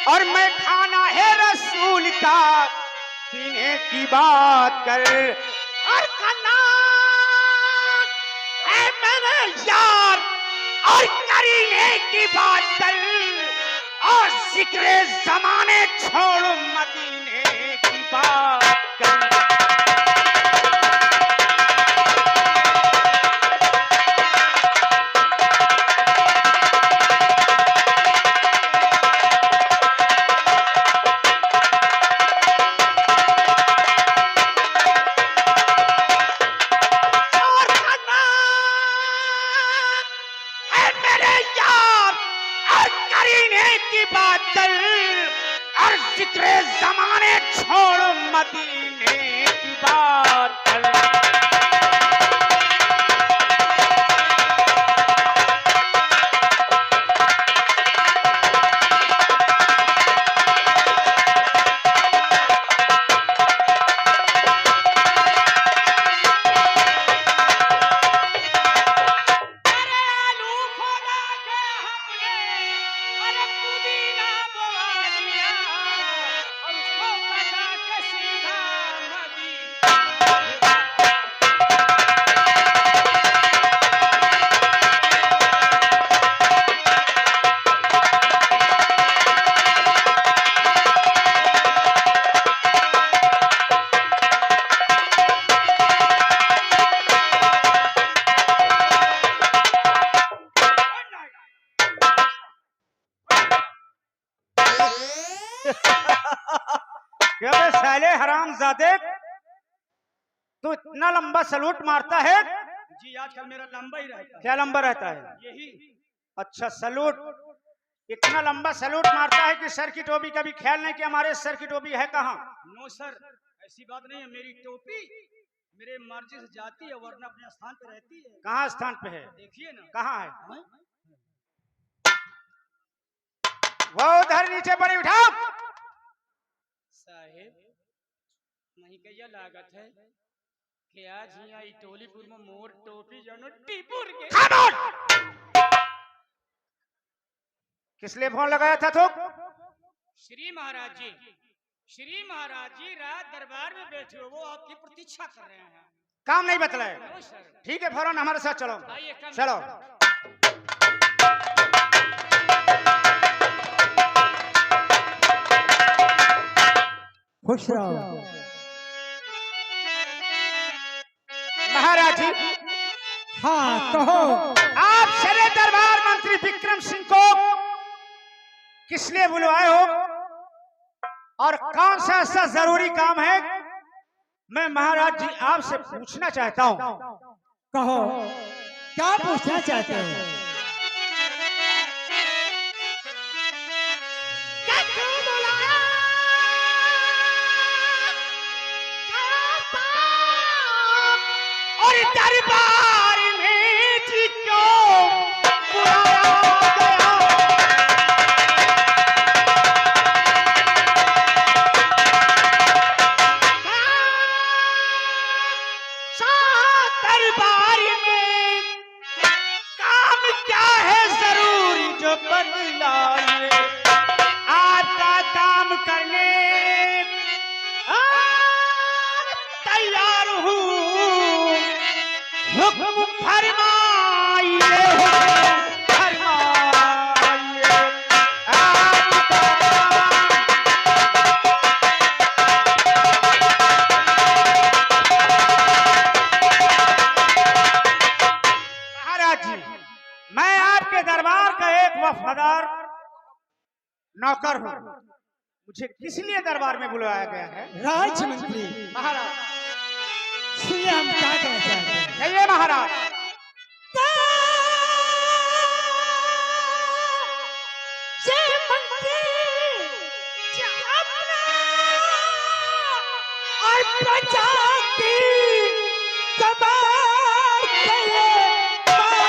और मैं खाना है रसूल का पीने की बात कर। और खाना है मेरे यार और करीने की बात कर। और जिक्र जमाने छोड़ मदीने की बात कर। और जिक्र जमाने छोड़ मदीने की बात कर। साले हरामजादे, तू इतना लंबा सलूट मारता है? जी आजकल मेरा लंबा ही रहता है। क्या लंबा रहता है? यही। अच्छा सलूट, इतना लंबा सलूट मारता है कि सर की टोपी का भी ख्याल नहीं कि हमारे सर की टोपी है कहाँ? नो सर, ऐसी बात नहीं है। मेरी टोपी मेरे मर्जी से जाती है वरना अपने स्थान पे रहती है। कहाँ स्थान पे है? देखिए ना। कहाँ है? वो उधर नीचे पड़ी, उठाओ। साहेब नहीं कहिया लागत है कि आज यहाँ टोलीपुर में मोर टोपी जानो टीपुर के। किस लिए फोन लगाया था तू? श्री महाराज जी रात दरबार में बैठे हो, वो आपकी प्रतीक्षा कर रहे हैं। काम नहीं बतलाए? ठीक है, फौरन हमारे साथ चलो। चलो। खुश रहो महाराज जी। हाँ कहो। आप शरे दरबार मंत्री विक्रम सिंह को किस लिए बुलवाए हो और कौन सा ऐसा जरूरी काम है, मैं महाराज जी आपसे पूछना चाहता हूँ। कहो क्या पूछना चाहते हो? और दरबार में जी क्यों बुलाया गया? दरबार में काम क्या है जरूरी जो बदलाए? आपका काम करने तैयार हूँ। हुक्म फरमाइए, फरमाइए। महाराज जी, मैं आपके दरबार का एक वफादार नौकर हूँ। मुझे किस लिए दरबार में बुलाया गया है? राजमंत्री महाराज सुनिए, हम क्या कहना चाहते हैं। कहिए महाराज। और प्रजा की जबान कहे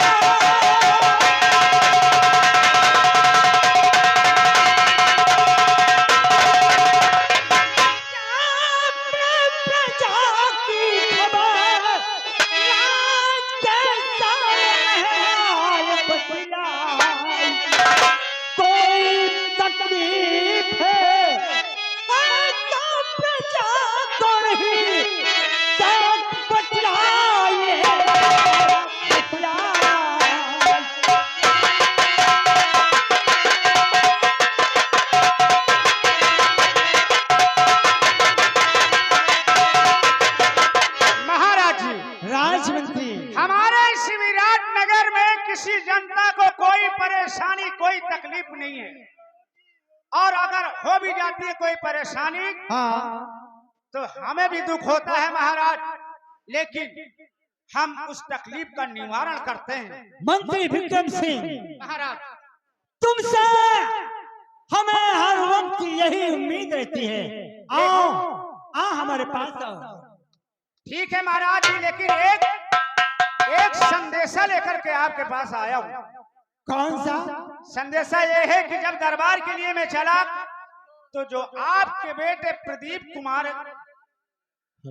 नहीं है, और अगर हो भी जाती है कोई परेशानी हाँ तो हमें भी दुख होता है महाराज, लेकिन हम उस तकलीफ का निवारण करते हैं। मंत्री विक्रम सिंह, महाराज तुमसे हमें हर वक्त यही उम्मीद रहती है, आओ आ हमारे पास आओ। ठीक है महाराज जी, लेकिन एक संदेशा लेकर के आपके पास आया हूँ। कौन सा संदेशा ये है कि जब दरबार के लिए मैं चला तो जो आपके बेटे प्रदीप कुमार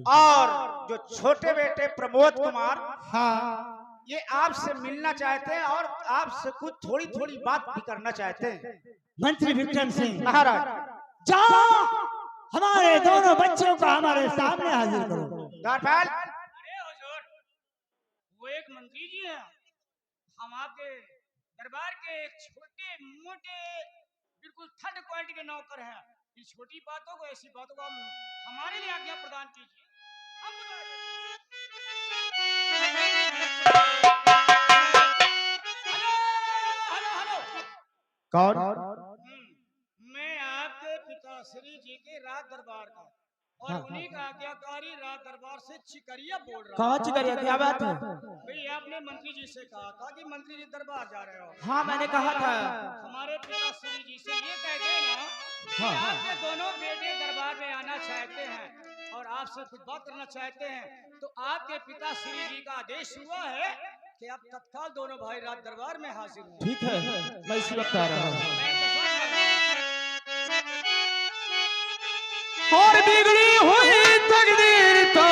और जो छोटे बेटे प्रमोद कुमार, हाँ ये आपसे मिलना चाहते हैं और आपसे कुछ थोड़ी थोड़ी बात भी करना चाहते हैं। मंत्री विक्रम सिंह, महाराज जाओ हमारे दोनों बच्चों को हमारे सामने हाजिर करो। द्वारपाल, अरे हुजूर, वो एक मंत्री जी हैं, हम आपके दरबार के एक छोटे मोटे बिल्कुल थर्ड क्वालिटी के नौकर हैं। इन छोटी बातों को, ऐसी बातों को हमारे लिए आज्ञा प्रदान कीजिए, हम बुला हेलो। कौन? मैं आपके पिताश्री जी के राज दरबार का और उन्हीं का आज्ञाकारी राज दरबार से चिकरिया बोल रहा हूँ। कौन चिकरिया, क्या बात है? भाई आपने मंत्री जी से कहा था कि मंत्री जी दरबार जा रहे हो। हाँ मैंने कहा था। हमारे पिताश्री जी से ये कह देना कि आपके दोनों बेटे दरबार में आना चाहते हैं और आपसे कुछ बात करना चाहते हैं, तो आपके पिताश्री जी का आदेश हुआ है कि आप तत्काल दोनों भाई राज दरबार में हाजिर हैं। ठीक है, मैं इसी वक्त आ रहा हूँ। और बिगड़ी हुई तकदीर तो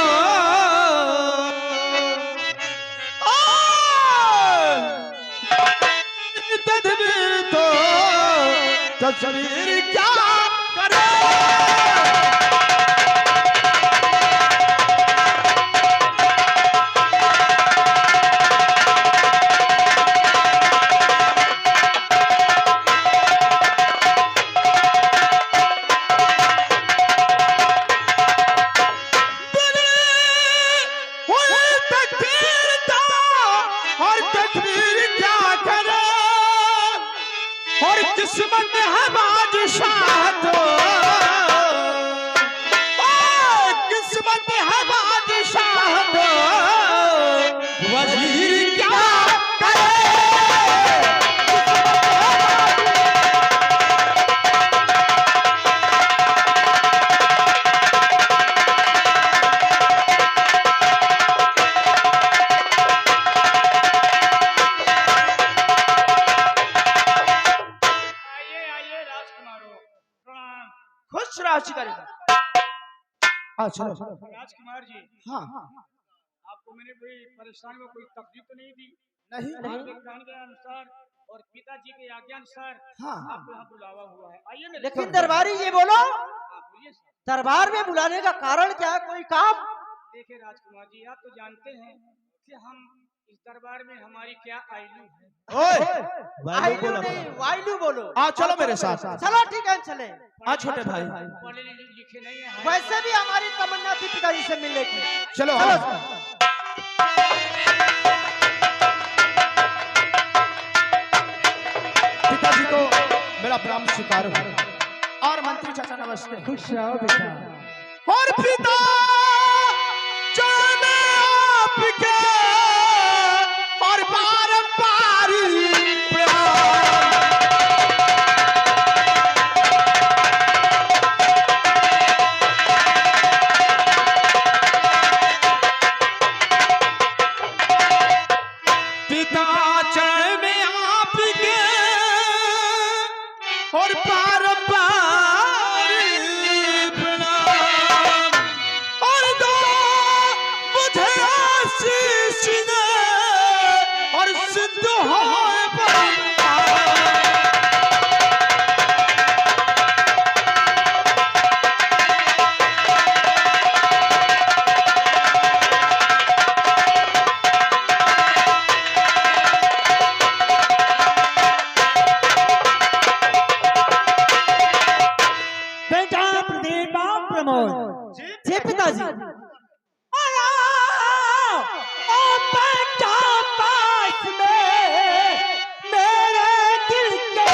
तदबीर तो तस्वीर क्या करे। किस्मत है बादशाह तो, किस्मत है बादशाह तो, वजीर क्या करे। चलो राजकुमार जी, हाँ आपको मैंने कोई परेशानी में कोई तकलीफ तो नहीं दी? नहीं आपके कहने के अनुसार और पिताजी के आज्ञा अनुसार हाँ आपको यहाँ बुलावा हुआ है। आइए मेरे लेकिन दरबारी ये बोलो, बोलिए सर। दरबार में बुलाने का कारण क्या है? कोई काम? देखिए राजकुमार जी, आप तो जानते हैं कि हम इस दरबार में हमारी क्या आयु है। आइलू नहीं, वाइलू बोलो। आ चलो मेरे साथ। चलो ठीक है, चले। हाँ छोटे भाई, पढ़े लिखे नहीं है। वैसे भी हमारी तमन्ना थी पिताजी से मिलने की। चलो पिताजी को मेरा प्रणाम स्वीकार हो। और मंत्री चाचा नमस्ते। खुश रहो बेटा। और पिता जाने आपके और पारंपरिक और पारंपरिक प्रणाम और दो मुझे आशीष दे और सिद्ध हो जी पिताजी। पास में मेरे दिल के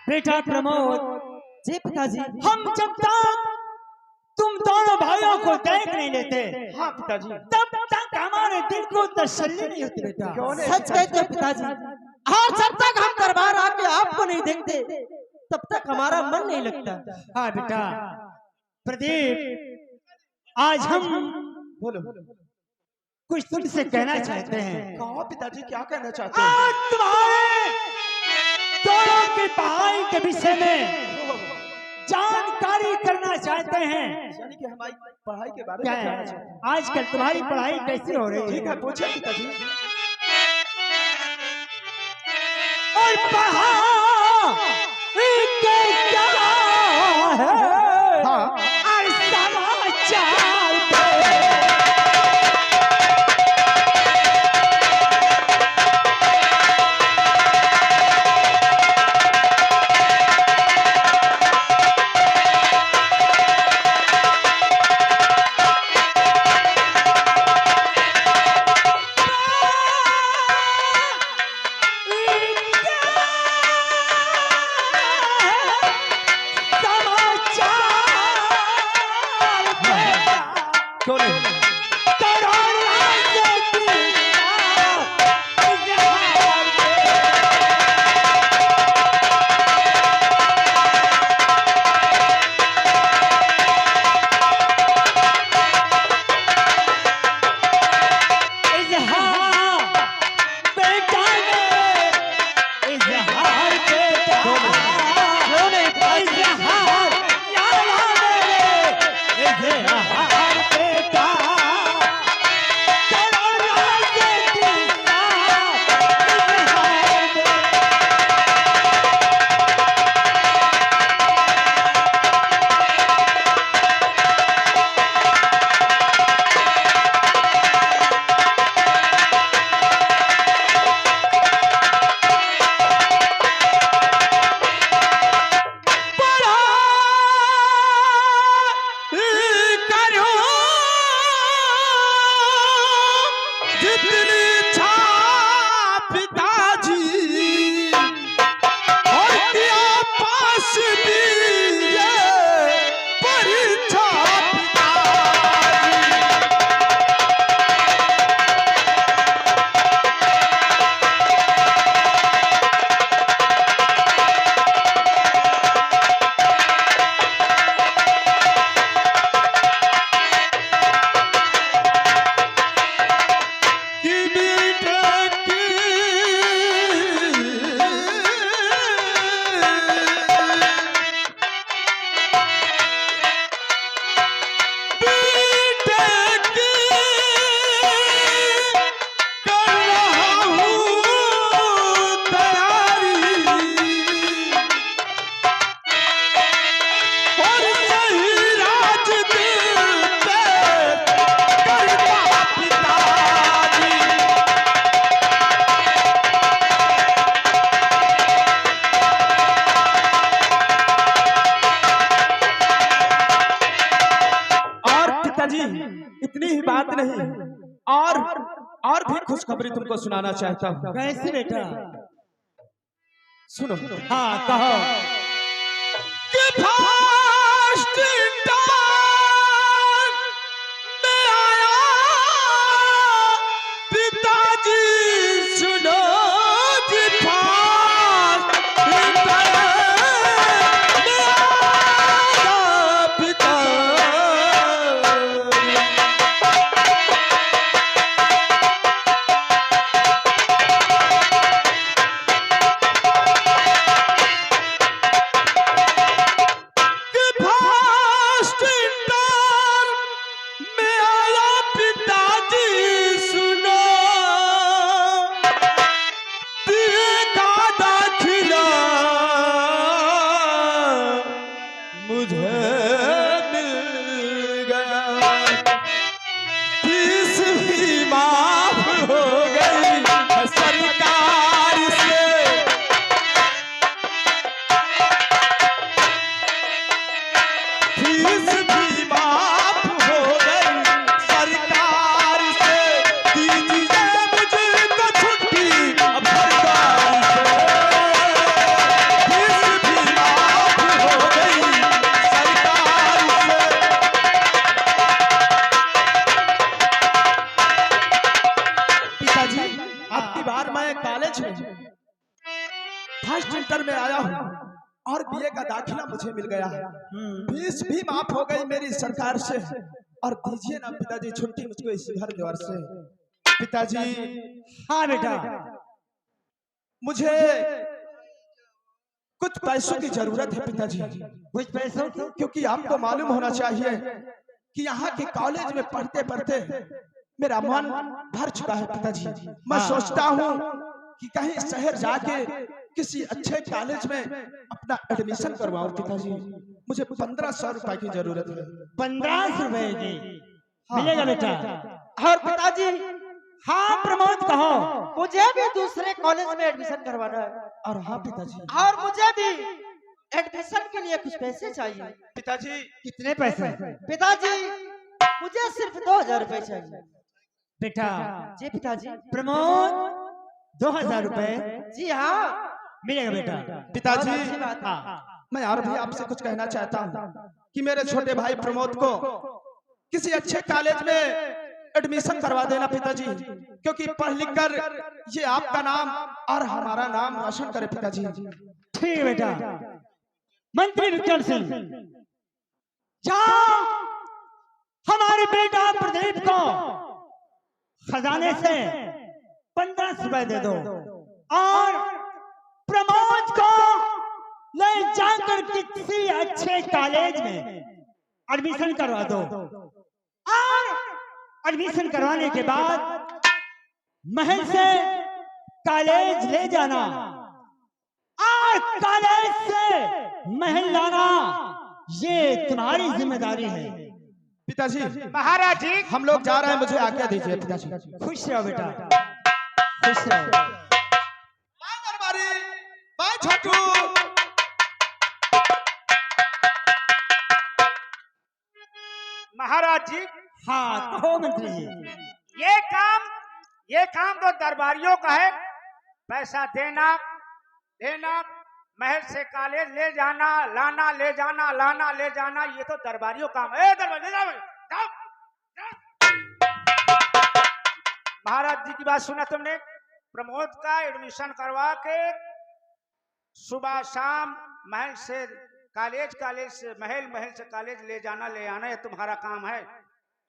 बेटा प्रमोद, जी पिताजी। हम जब तक तुम दोनों भाइयों को देख नहीं लेते, हाँ पिताजी। तब तक हमारे दिल को तसल्ली नहीं होती बेटा। सच कहते हैं पिताजी। और जब तक हम दरबार आके आपको नहीं देखते तब तक हमारा मन नहीं लगता। हाँ बेटा प्रदीप, आज हम बोलो। कुछ तुमसे कहना चाहते हैं। कहो पिताजी, क्या कहना चाहते हैं? आज तुम्हारे दोनों की पढ़ाई के विषय में जानकारी करना चाहते हैं। यानी कि हमारी पढ़ाई के बारे क्या में है जानना चाहते हैं। आजकल तुम्हारी पढ़ाई कैसी हो रही है? ठीक है, पूछिए पिताजी। और पढ़ाई के क्या है? हाँ। और समाचार पे क्यों नहीं? इतनी ही बात नहीं, और भी खुशखबरी तुमको सुनाना चाहता हूँ। कैसे बेटा? सुनो। हाँ कहो। पिताजी सुनो सेंटर में आया हूँ और बीए का दाखिला मुझे मिल गया। फीस भी माफ हो गई मेरी सरकार से। और दीजिए ना पिताजी छुट्टी मुझको इस घर द्वार से। पिताजी हाँ बेटा, मुझे कुछ पैसों की जरूरत है पिताजी। कुछ पैसों की? क्योंकि आपको मालूम होना चाहिए कि यहाँ के कॉलेज में पढ़ते पढ़ते मेरा मन भर चुका है पिताजी। मैं सोचता हूँ कि कहीं शहर जाके किसी अच्छे कॉलेज में अपना एडमिशन करवाऊं पिताजी। मुझे 1500 रुपए की जरूरत है। 1500 रुपए की मिलेगा बेटा। और पिताजी हाँ प्रमोद कहो। मुझे भी दूसरे कॉलेज में एडमिशन करवाना है। और हाँ पिताजी, और मुझे भी एडमिशन के लिए कुछ पैसे चाहिए। पिताजी कितने पैसे? पिताजी मुझे सिर्फ 2000 रुपए चाहिए। बेटा जी पिताजी। प्रमोद 2000 रुपए जी हाँ मिलेगा बेटा। पिताजी बहुत अच्छी बात है। हाँ मैं और भी आपसे कुछ कहना चाहता हूँ कि मेरे छोटे भाई प्रमोद को किसी अच्छे कॉलेज में एडमिशन करवा देना पिताजी, क्योंकि पढ़ लिख कर ये आपका नाम और हमारा नाम रोशन करे पिताजी। ठीक है बेटा। मंत्री विक्रम सिंह, जाओ हमारे बेटा प्रदीप को खजाने से 1500 रुपए दे दो और प्रमोद को ले जाकर किसी अच्छे कॉलेज में एडमिशन करवा दो। और एडमिशन करवाने के बाद महल से कॉलेज ले जाना और कॉलेज से महल लाना, ये तुम्हारी जिम्मेदारी है पिताजी महाराज जी हम लोग जा रहे हैं, मुझे आज्ञा दीजिए पिताजी। खुश रहो बेटा, खुश रहो। बाय दरबारी, बाय छोटू। महाराज जी हाँ कहो मंत्री जी। ये काम तो दरबारियों का है। पैसा देना लेना, महल से कॉलेज ले जाना, लाना ले जाना, लाना ले जाना, ये तो दरबारियों काम है। दरबारी जाओ, जाओ, जाओ। महाराज जी की बात सुना तुमने। प्रमोद का एडमिशन करवा के सुबह शाम महल से कॉलेज, कॉलेज से महल, महल से कॉलेज ले जाना ले आना, ये तुम्हारा काम है।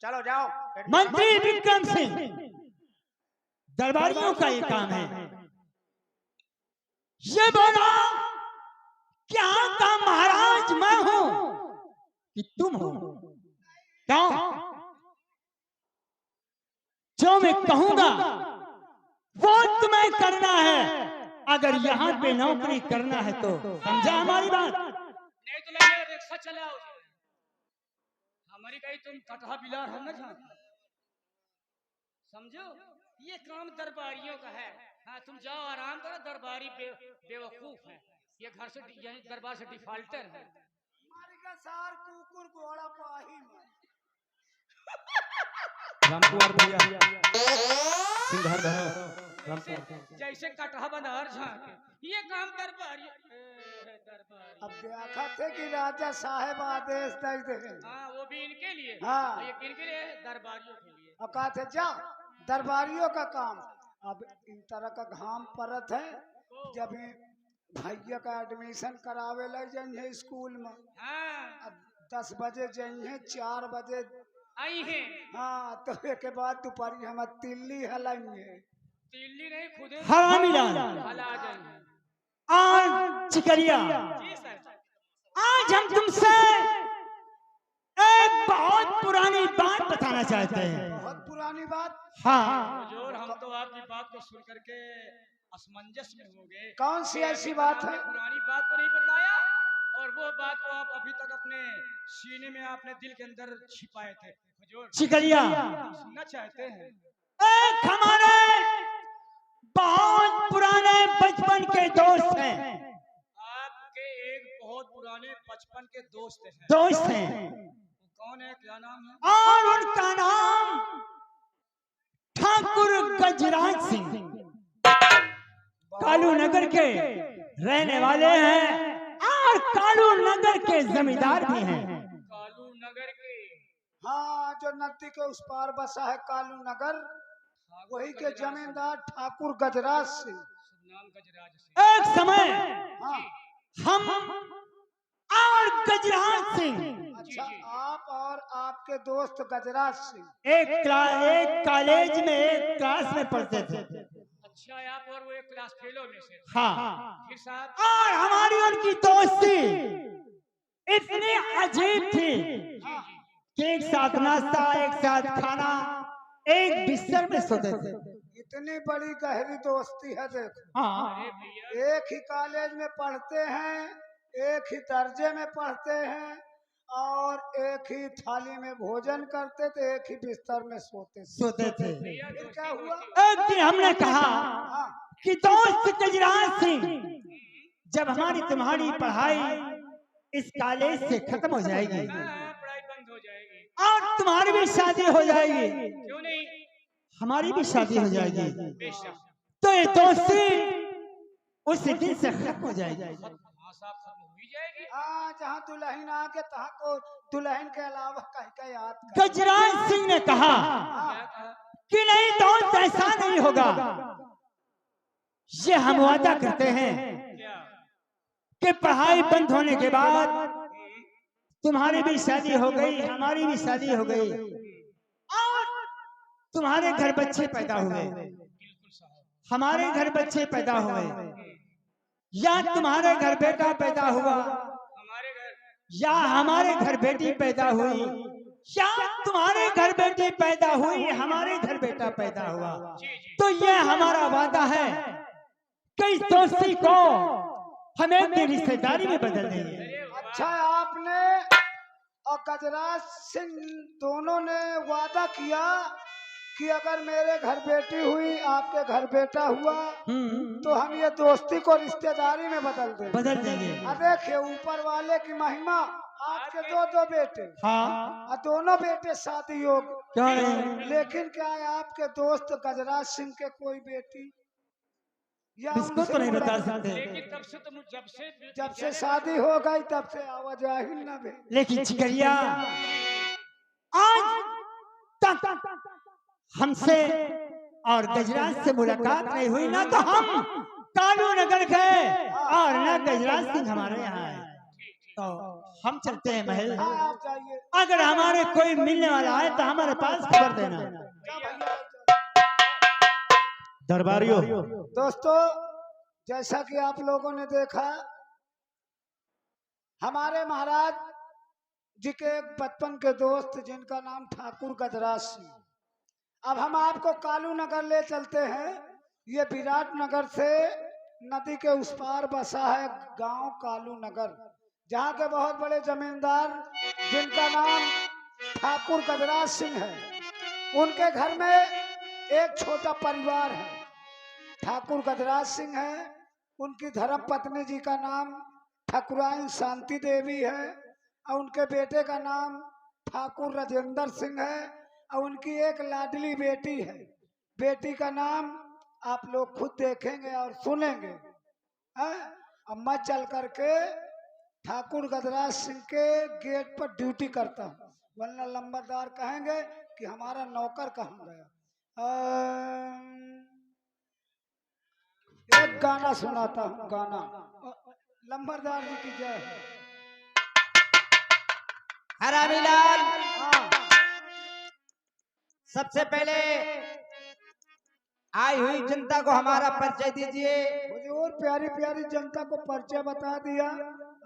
चलो जाओ। मंत्री विक्रम सिंह, दरबारियों का ये काम है। ये बोलो क्या का महाराज मैं हूं कि तुम हो? क्यों? जो मैं कहूंगा वो तुम्हें करना है। अगर यहाँ पे नौकरी करना है तो समझा हमारी बात? नहीं तो लगे रिक्शा चलाओ हमारी कहीं तुम कटहा बिलार हम ना जान समझो। ये काम दरबारियों का है। हाँ तुम जाओ आराम करो। दरबारी बेवकूफ है। ये घर से यही दरबार से डिफाल्टर है। सार कुकुर घोड़ा पाही रामकुमार भैया सिंघार जैसे कटहा बंधार झांके, ये काम दरबारी दरबारी। अब देखा थे कि राजा साहेब आदेश दे दे। हाँ वो भी इनके लिए। हाँ। ये किनके लिए? दरबारियों के लिए। अब कहा थे जा दरबारियों का काम। अब इन तरह का घाम परत है, जब भैया का एडमिशन करावे लग जाइए स्कूल में। हाँ। अब 10 बजे जाइए, 4 बजे आई है। हाँ तो एक बाद दोपहर हम तिल्ली हलाएंगे। तिल्ली नहीं खुदे हरामी लाल हला जाएंगे। और चिकरिया, जी सर। आज हम तुमसे एक बहुत पुरानी बात बताना चाहते हैं। बहुत पुरानी बात। हाँ हुजूर हम तो आपकी बात को सुन करके असमंजस में हो गए। कौन सी ऐसी बात है? पुरानी बात तो नहीं बताया और वो बात को आप अभी तक अपने सीने में, अपने दिल के अंदर छिपाए थे। हुजूर चिकरिया, सुनना चाहते हैं? एक हमारे बहुत पुराने बचपन के दोस्त हैं। आपके एक बहुत पुराने बचपन के दोस्त हैं। दोस्त हैं। कौन है? क्या नाम है? और उनका नाम ठाकुर गजराज सिंह, कालू नगर के रहने वाले हैं और कालू नगर के जमींदार भी हैं। कालू नगर के? हाँ जो नदी के उस पार बसा है कालू नगर, वही के जमींदार ठाकुर गजराज सिंह। नाम गजराज सिंह। एक समय हाँ। हम और गजराज सिंह अच्छा, आप और आपके दोस्त गजराज सिंह एक कॉलेज में एक क्लास में पढ़ते थे। अच्छा, आप और वो एक क्लास फेलो में से। हाँ, फिर साहब, और हमारी उनकी दोस्ती इतनी अजीब थी जी जी, कि एक साथ नाश्ता, एक साथ खाना, एक बिस्तर में सोते थे। इतनी बड़ी गहरी दोस्ती है। देखो, हाँ, अरे भैया, एक ही कॉलेज में पढ़ते हैं, एक ही दर्जे में पढ़ते हैं, और एक ही थाली में भोजन करते थे, एक ही बिस्तर में सोते थे। भैया फिर दोस्ती क्या हुआ? दोस्ती एक दिन हमने कहा हाँ, कि दोस्त गजराज सिंह, जब हमारी तुम्हारी पढ़ाई इस कॉलेज से खत्म हो जाएगी हाँ, पढ़ाई बंद हो जाएगी। और तुम्हारी भी शादी हो जाएगी, क्यों नहीं? हमारी भी शादी हो जाएगी, बेशक। तो ये दोस्ती उस दिन से खत्म हो जाएगी। हाँ साहब, खत्म हो ही जाएगी। हाँ, जहाँ दुल्हन आके तहाँ को दुल्हन के अलावा कहीं का याद कर। गजराज सिंह ने कहा क्या कहा? कि नहीं दोस्त, ऐसा नहीं होगा। ये हम वादा करते हैं क्या? कि पढ़ाई बंद होने के बाद तुम्हारी भी शादी हो गई, हमारी भी शादी हो गई, और तुम्हारे घर बच्चे पैदा हुए, बिल्कुल साहब। हमारे घर बच्चे पैदा हुए, या तुम्हारे घर बेटा पैदा हुआ, हमारे घर, या हमारे घर बेटी पैदा हुई, या तुम्हारे घर बेटी पैदा हुई, हमारे घर बेटा पैदा हुआ, जी जी, तो ये हमारा वादा है कि इस दोस्ती को हमें अपनी रिश्तेदारी में बदल देंगे। अरे वाह। अच्छा, आपने और गजराज सिंह दोनों ने वादा किया कि अगर मेरे घर बेटी हुई, आपके घर बेटा हुआ, तो हम ये दोस्ती को रिश्तेदारी में बदल देंगे। बदल देंगे। अब देखिए, ऊपर वाले की महिमा, आपके दो बेटे, हाँ, और दोनों बेटे शादी योग्य, क्यों नहीं? लेकिन क्या है आपके दोस्त गजराज सिंह के कोई बेटी या इसको तो नहीं बता सकते, लेकिन तब से तुम जब से शादी हो गई तब से आवाजाही न भे। लेकिन चिकरिया आज तक हमसे और गजराज से मुलाकात नहीं हुई, ना तो हम कालू नगर गए और ना गजराज सिंह हमारे यहाँ आए। तो हम चलते हैं महल। हाँ, आप जाइए। अगर हमारे कोई मिलने वाला है तो हमारे पास खबर देना। जा भैया। दरबारियों, दोस्तों, जैसा कि आप लोगों ने देखा, हमारे महाराज जी के एक बचपन के दोस्त जिनका नाम ठाकुर गजराज सिंह, अब हम आपको कालू नगर ले चलते हैं। ये विराट नगर से नदी के उस पार बसा है गांव कालू नगर, जहाँ के बहुत बड़े जमींदार जिनका नाम ठाकुर गजराज सिंह है, उनके घर में एक छोटा परिवार है। ठाकुर गजराज सिंह है, उनकी धर्म पत्नी जी का नाम ठाकुराइन शांति देवी है, और उनके बेटे का नाम ठाकुर राजेंद्र सिंह है, और उनकी एक लाडली बेटी है। बेटी का नाम आप लोग खुद देखेंगे और सुनेंगे। अब मैं चल करके ठाकुर गजराज सिंह के गेट पर ड्यूटी करता हूँ, वरना लंबरदार कहेंगे कि हमारा नौकर कहाँ गया। एक गाना सुनाता हूँ, गाना लंबरदार जी की जय हो। हरामीलाल, हाँ, सबसे पहले आई हुई जनता को हमारा परिचय दीजिए। हुजूर, प्यारी प्यारी जनता को परिचय बता दिया,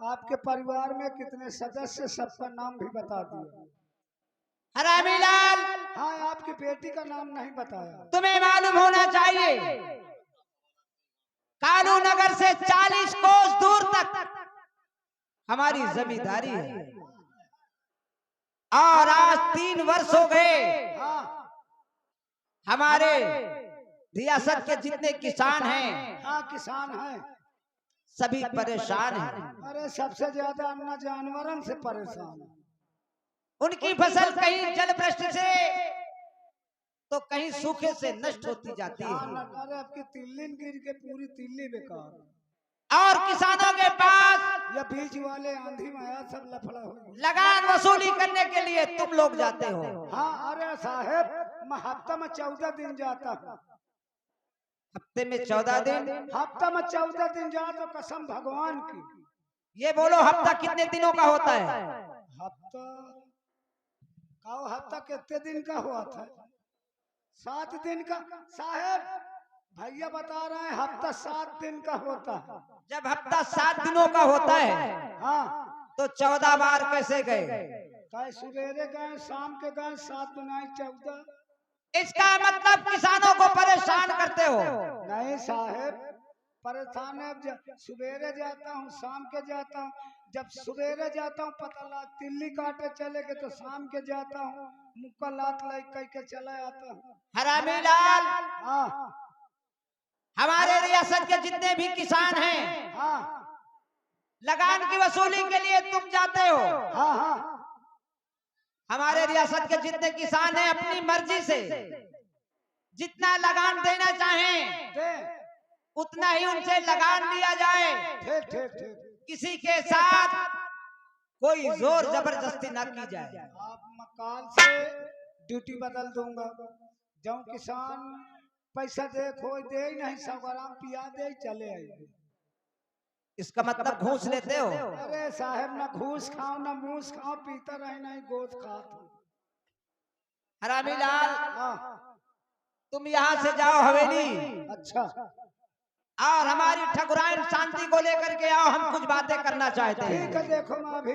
आपके परिवार में कितने सदस्य, सबका नाम भी बता दिया। हरामीलाल, हाँ, आपकी बेटी का नाम नहीं बताया। तुम्हें मालूम होना चाहिए, कालू नगर से 40 कोस दूर तक हमारी जमींदारी है, और आज 3 वर्ष हो गए हाँ, हमारे रियासत के जितने किसान हैं हाँ, किसान हैं। सभी परेशान हैं। अरे सबसे ज्यादा अन्ना जानवरन से परेशान है। उनकी फसल कहीं जल भ्रष्ट से तो कहीं सूखे से नष्ट होती जाती है, अरे आपकी तिल्ली गिर के पूरी तिल्ली बेकार, और किसानों के पास या बीच वाले आंधी में आया, सब लफड़ा हो गया। लगान वसूली करने के लिए तुम लोग जाते हो। हाँ, अरे साहेब, मैं हफ्ता में 14 दिन जाता हूँ। हफ्ते में 14 दिन। हफ्ता में 14 दिन जा तो कसम भगवान की। ये बोलो हफ्ता कितने दिनों का होता है? हफ्ता हफ्ता कितने दिन का हुआ था? 7 दिन का। साहब भैया बता रहे हैं हफ्ता 7 दिन का होता है। जब हफ्ता 7 दिनों का होता है हाँ तो 14 बार कैसे गए? कल सवेरे गए, शाम के गए, 7 बनाए 14। इसका मतलब किसानों को परेशान करते हो। नहीं साहब, परेशान है। सवेरे जाता हूँ, शाम के जाता हूँ। जब सवेरे जाता हूँ पता लगा तिल्ली काटे चले गए, तो शाम के जाता हूँ मुक्का लात लाई कह के चला आता हूँ। हरामी लाल, हाँ हमारे रियासत के जितने भी किसान हैं, हाँ लगान की वसूली के लिए तुम जाते हो। हाँ हाँ हमारे रियासत के जितने किसान हैं अपनी मर्जी से जितना लगान देना चाहें दे। उतना ही उनसे लगान लिया जाए। ठीक ठीक ठीक। किसी के साथ कोई जोर जबरदस्ती न की जाए। आप मकाल से ड्यूटी बदल दूंगा। जब किसान पैसा दे खोई दे ही नहीं, 100 ग्राम पिया दे चले आए। इसका मतलब घूस लेते हो? अरे साहब ना घूस खाओ ना मूस खाओ, पीता रहे नहीं गोद खाओ। हरामी लाल, हाँ तुम यहाँ से जाओ हवेली अच्छा। और हमारी ठकुराइन शांति को लेकर के आओ, हम कुछ बातें करना चाहते हैं। ठीक है, देखो मैं अभी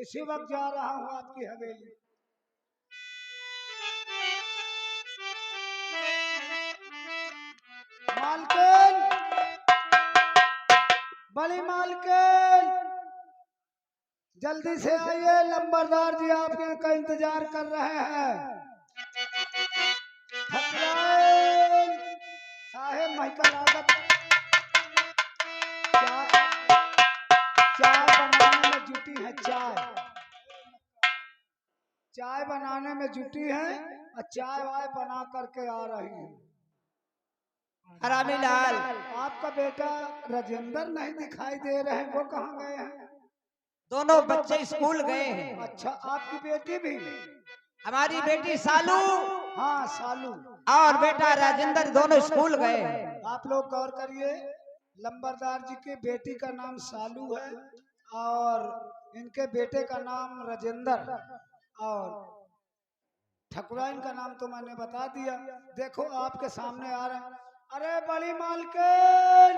इसी वक्त जा रहा हूँ आपकी हवेली। मालकिन, बड़ी मालकिन, जल्दी से आइए, लंबरदार जी आपके का इंतजार कर रहे हैं। ठकुराइन साहेब महका लागत चाय बनाने में जुटी है। चाय बनाने में जुटी है और चाय वाय बना करके आ रही है। हरामी लाल, आपका बेटा राजेंद्र नहीं दिखाई दे रहे हैं, वो कहाँ गए हैं? दोनों बच्चे स्कूल गए हैं। अच्छा, आपकी बेटी भी? हमारी बेटी सालू हाँ सालू और बेटा राजेंद्र दोनों स्कूल गए हैं। आप लोग गौर करिए, लंबरदार जी की बेटी का नाम सालू है और इनके बेटे का नाम राजेंद्र, और ठकुराइन का नाम तो मैंने बता दिया। देखो आपके सामने आ रहे हैं। अरे बड़ी मालकिन,